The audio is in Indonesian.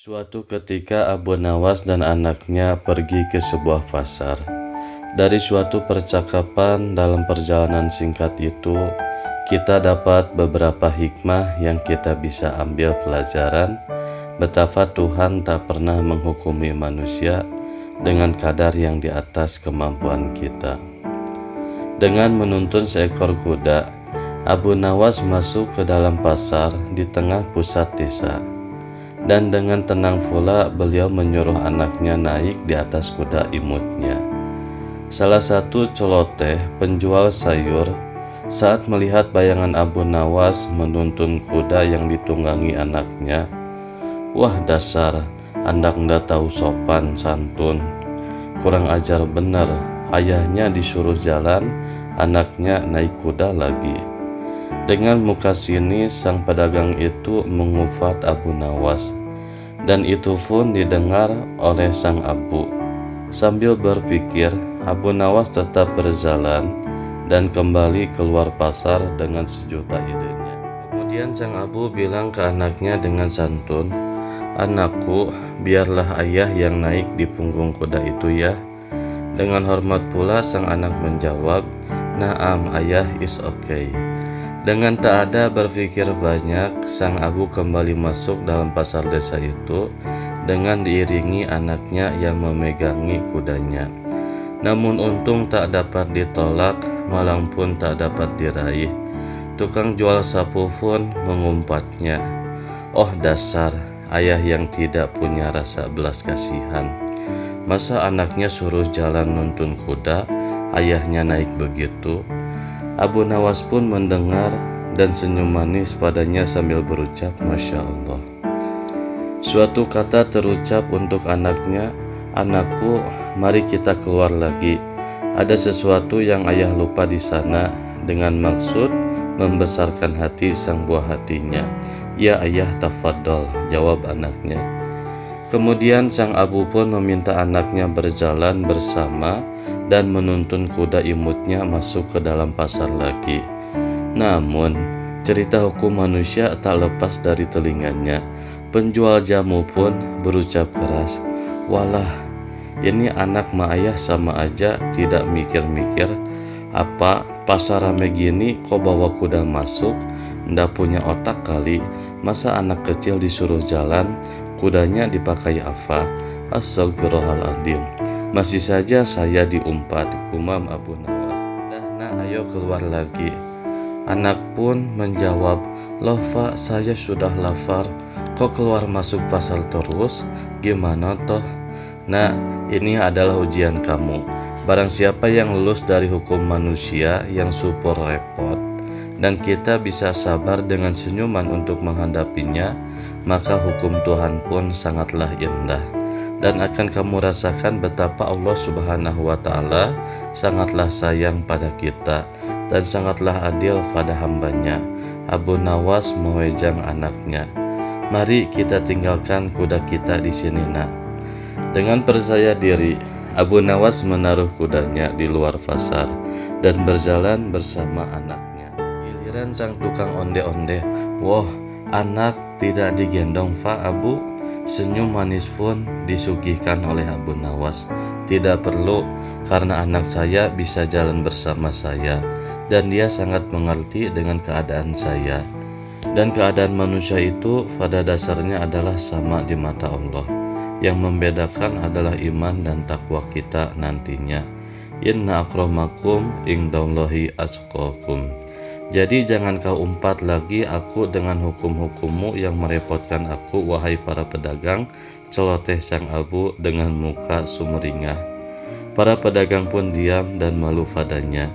Suatu ketika Abu Nawas dan anaknya pergi ke sebuah pasar. Dari suatu percakapan dalam perjalanan singkat itu, kita dapat beberapa hikmah yang kita bisa ambil pelajaran betapa Tuhan tak pernah menghukumi manusia dengan kadar yang di atas kemampuan kita. Dengan menuntun seekor kuda, Abu Nawas masuk ke dalam pasar di tengah pusat desa. Dan dengan tenang pula beliau menyuruh anaknya naik di atas kuda imutnya. Salah satu celoteh penjual sayur saat melihat bayangan Abu Nawas menuntun kuda yang ditunggangi anaknya, "Wah, dasar anak ndak tahu sopan santun, kurang ajar bener, ayahnya disuruh jalan, anaknya naik kuda lagi." Dengan muka sinis sang pedagang itu mengufat Abu Nawas, dan itu pun didengar oleh sang abu. Sambil berpikir, Abu Nawas tetap berjalan dan kembali keluar pasar dengan sejuta idenya. Kemudian sang abu bilang ke anaknya dengan santun, "Anakku, biarlah ayah yang naik di punggung kuda itu ya." Dengan hormat pula sang anak menjawab, "Naam ayah, is okay." Dengan tak ada berpikir banyak, sang abu kembali masuk dalam pasar desa itu dengan diiringi anaknya yang memegangi kudanya. Namun untung tak dapat ditolak, malang pun tak dapat diraih. Tukang jual sapu pun mengumpatnya, "Oh dasar ayah yang tidak punya rasa belas kasihan. Masa anaknya suruh jalan nuntun kuda, ayahnya naik begitu?" Abu Nawas pun mendengar dan senyum manis padanya sambil berucap, "Masya Allah." Suatu kata terucap untuk anaknya, "Anakku, mari kita keluar lagi. Ada sesuatu yang ayah lupa di sana," dengan maksud membesarkan hati sang buah hatinya. "Ya ayah, tafadhol," jawab anaknya. Kemudian sang abu pun meminta anaknya berjalan bersama dan menuntun kuda imutnya masuk ke dalam pasar lagi. Namun, cerita hukum manusia tak lepas dari telinganya. Penjual jamu pun berucap keras, "Walah, ini anak ma ayah sama aja tidak mikir-mikir. Apa pasar rame gini kok bawa kuda masuk? Ndak punya otak kali. Masa anak kecil disuruh jalan, kudanya dipakai apa? Astagfirullahaladzim. Masih saja saya diumpat," gumam Abu Nawas. "Dah nak, ayo keluar lagi." Anak pun menjawab, "Loh Pak, saya sudah lapar, kok keluar masuk pasar terus? Gimana toh?" "Nah, ini adalah ujian kamu. Barang siapa yang lulus dari hukum manusia yang super repot, dan kita bisa sabar dengan senyuman untuk menghadapinya, maka hukum Tuhan pun sangatlah indah. Dan akan kamu rasakan betapa Allah Subhanahu wa Ta'ala sangatlah sayang pada kita dan sangatlah adil pada hambanya." Abu Nawas mewejang anaknya, "Mari kita tinggalkan kuda kita di sini nak." Dengan percaya diri, Abu Nawas menaruh kudanya di luar pasar dan berjalan bersama anaknya. Giliran sang tukang onde-onde, "Woh, anak tidak digendong Pak Abu?" Senyum manis pun disuguhkan oleh Abu Nawas. "Tidak perlu, karena anak saya bisa jalan bersama saya, dan dia sangat mengerti dengan keadaan saya. Dan keadaan manusia itu pada dasarnya adalah sama di mata Allah. Yang membedakan adalah iman dan takwa kita nantinya. Inna akramakum indallahi atqakum." Jadi jangan kau umpat lagi aku dengan hukum-hukummu yang merepotkan aku, wahai para pedagang, celoteh sang abu dengan muka sumringah. Para pedagang pun diam dan malu padanya.